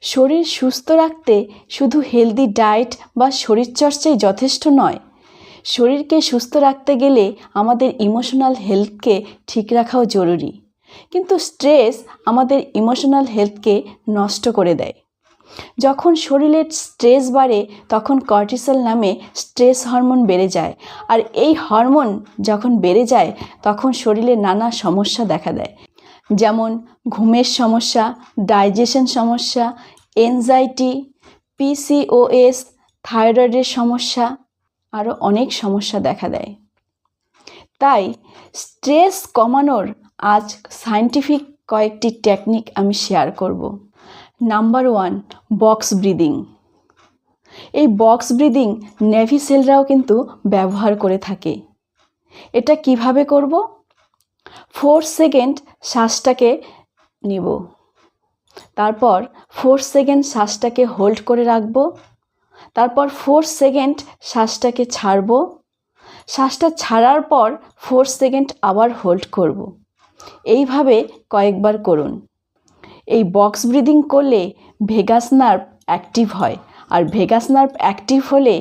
শরীর সুস্থ রাখতে শুধু হেলদি ডায়েট বা শরীরচর্চাই যথেষ্ট নয়। শরীরকে সুস্থ রাখতে গেলে আমাদের ইমোশনাল হেলথকে ঠিক রাখাও জরুরি। কিন্তু স্ট্রেস আমাদের ইমোশনাল হেলথকে নষ্ট করে দেয়। যখন শরীরের স্ট্রেস বাড়ে তখন কর্টিসল নামে স্ট্রেস হরমোন বেড়ে যায়, আর এই হরমোন যখন বেড়ে যায় তখন শরীরে নানা সমস্যা দেখা দেয়, যেমন ঘুমের সমস্যা, ডাইজেশন সমস্যা, এনজাইটি, পিসিওএস, থাইরয়েডের সমস্যা, আরও অনেক সমস্যা দেখা দেয়। তাই স্ট্রেস কমানোর আজ সায়েন্টিফিক কয়েকটি টেকনিক আমি শেয়ার করব। Number 1, box breathing. এই বক্স ব্রিদিং নেভি সেলরাও কিন্তু ব্যবহার করে থাকে। এটা কিভাবে করব? 4 সেকেন্ড শ্বাসটাকে নিব, তারপর 4 সেকেন্ড শ্বাসটাকে হোল্ড করে রাখব, তারপর 4 সেকেন্ড শ্বাসটাকে ছাড়ব, শ্বাসটা ছাড়ার পর 4 সেকেন্ড আবার হোল্ড করব। এইভাবে কয়েকবার করুন। এই বক্স ব্রিদিং করলে ভেগাস নার্ভ অ্যাক্টিভ হয়, আর ভেগাস নার্ভ অ্যাক্টিভ হলে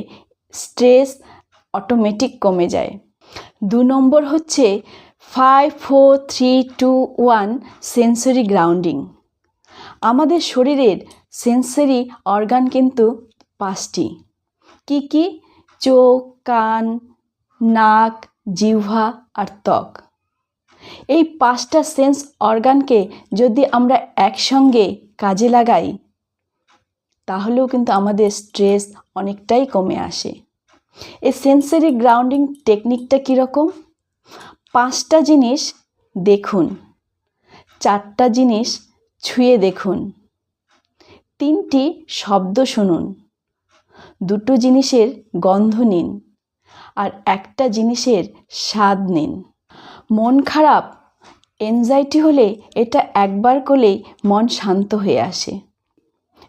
স্ট্রেস অটোমেটিক কমে যায়। 2 নম্বর হচ্ছে 5, 4, 3, 2, 1 সেন্সরি গ্রাউন্ডিং। আমাদের শরীরের সেন্সরি অর্গান কিন্তু 5টি। কি কি? চোখ, কান, নাক, জিহ্বা আর ত্বক। এই 5টা সেন্স অর্গানকে যদি আমরা একসঙ্গে কাজে লাগাই তাহলেও কিন্তু আমাদের স্ট্রেস অনেকটাই কমে আসে। এই সেন্সরি গ্রাউন্ডিং টেকনিকটা কীরকম? 5টা জিনিস দেখুন, 4টা জিনিস ছুঁয়ে দেখুন, 3টি শব্দ শুনুন, 2টো জিনিসের গন্ধ নিন, আর 1টা জিনিসের স্বাদ নিন। মন খারাপ, এনজাইটি হলে এটা একবার করলেই মন শান্ত হয়ে আসে।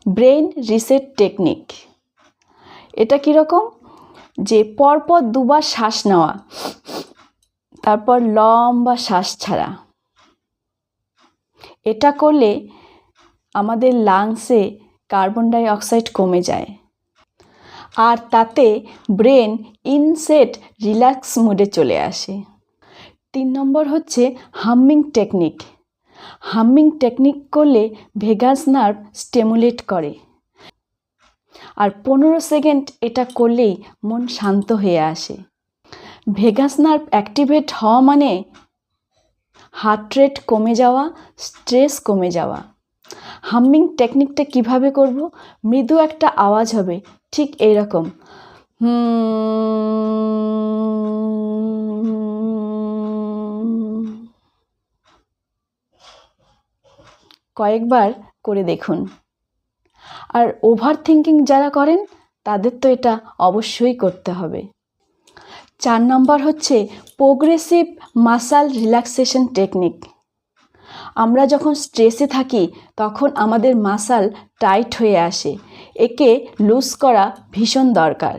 Brain reset technique. এটা কীরকম? যে পরপর 2বার শ্বাস নেওয়া, তারপর লম্বা শ্বাস ছাড়া। এটা করলে আমাদের লাংসে কার্বন ডাই অক্সাইড কমে যায়, আর তাতে ব্রেন ইনসেট রিল্যাক্স মুডে চলে আসে। 3 নম্বর হচ্ছে হামিং টেকনিক। হামিং টেকনিক করলে ভেগাস নার্ভ স্টিমুলেট করে, আর 15 সেকেন্ড এটা করলেই মন শান্ত হয়ে আসে। ভেগাস নার্ভ অ্যাক্টিভেট হওয়া মানে হার্ট রেট কমে যাওয়া, স্ট্রেস কমে যাওয়া। হামিং টেকনিকটা কিভাবে করব? মৃদু একটা আওয়াজ হবে, ঠিক এইরকম। কয়েকবার করে দেখুন। আর ওভার থিঙ্কিং যারা করেন তাদের তো এটা অবশ্যই করতে হবে। 4 নম্বর হচ্ছে প্রোগ্রেসিভ মাসাল রিল্যাক্সেশন টেকনিক। আমরা যখন স্ট্রেসে থাকি তখন আমাদের মাসাল টাইট হয়ে আসে, একে লুজ করা ভীষণ দরকার।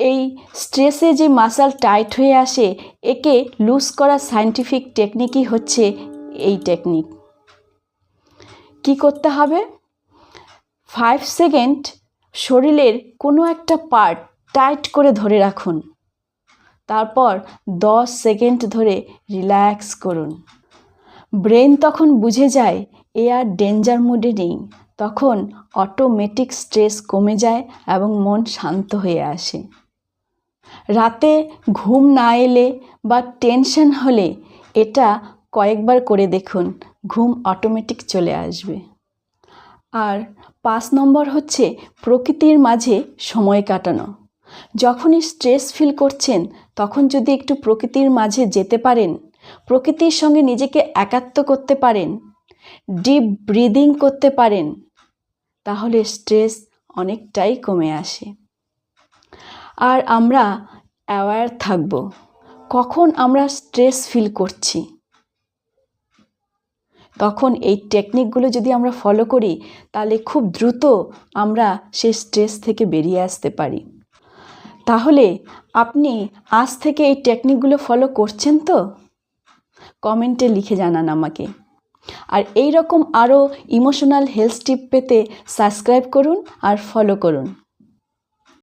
এই স্ট্রেসে যে মাসাল টাইট হয়ে আসে একে লুজ করা সায়েন্টিফিক টেকনিকই হচ্ছে এই টেকনিক। কি করতে হবে? 5 সেকেন্ড শরীরের কোনো একটা পার্ট টাইট করে ধরে রাখুন, তারপর 10 সেকেন্ড ধরে রিল্যাক্স করুন। ব্রেন তখন বুঝে যায় এ আর ডেঞ্জার মুডে নেই, তখন অটোমেটিক স্ট্রেস কমে যায় এবং মন শান্ত হয়ে আসে। রাতে ঘুম না এলে বা টেনশন হলে এটা কয়েকবার করে দেখুন, ঘুম অটোমেটিক চলে আসবে। আর 5 নম্বর হচ্ছে প্রকৃতির মাঝে সময় কাটানো। যখনই স্ট্রেস ফিল করছেন তখন যদি একটু প্রকৃতির মাঝে যেতে পারেন, প্রকৃতির সঙ্গে নিজেকে একাত্ম করতে পারেন, ডিপ ব্রিদিং করতে পারেন, তাহলে স্ট্রেস অনেকটাই কমে আসে। আর আমরা অ্যাওয়্যার থাকব কখন আমরা স্ট্রেস ফিল করছি, তখন এই টেকনিকগুলো যদি আমরা ফলো করি তাহলে খুব দ্রুত আমরা সেই স্ট্রেস থেকে বেরিয়ে আসতে পারি। তাহলে আপনি আজ থেকে এই টেকনিকগুলো ফলো করছেন তো? কমেন্টে লিখে জানান আমাকে। আর এই রকম আরও ইমোশনাল হেলথ টিপ পেতে সাবস্ক্রাইব করুন আর ফলো করুন।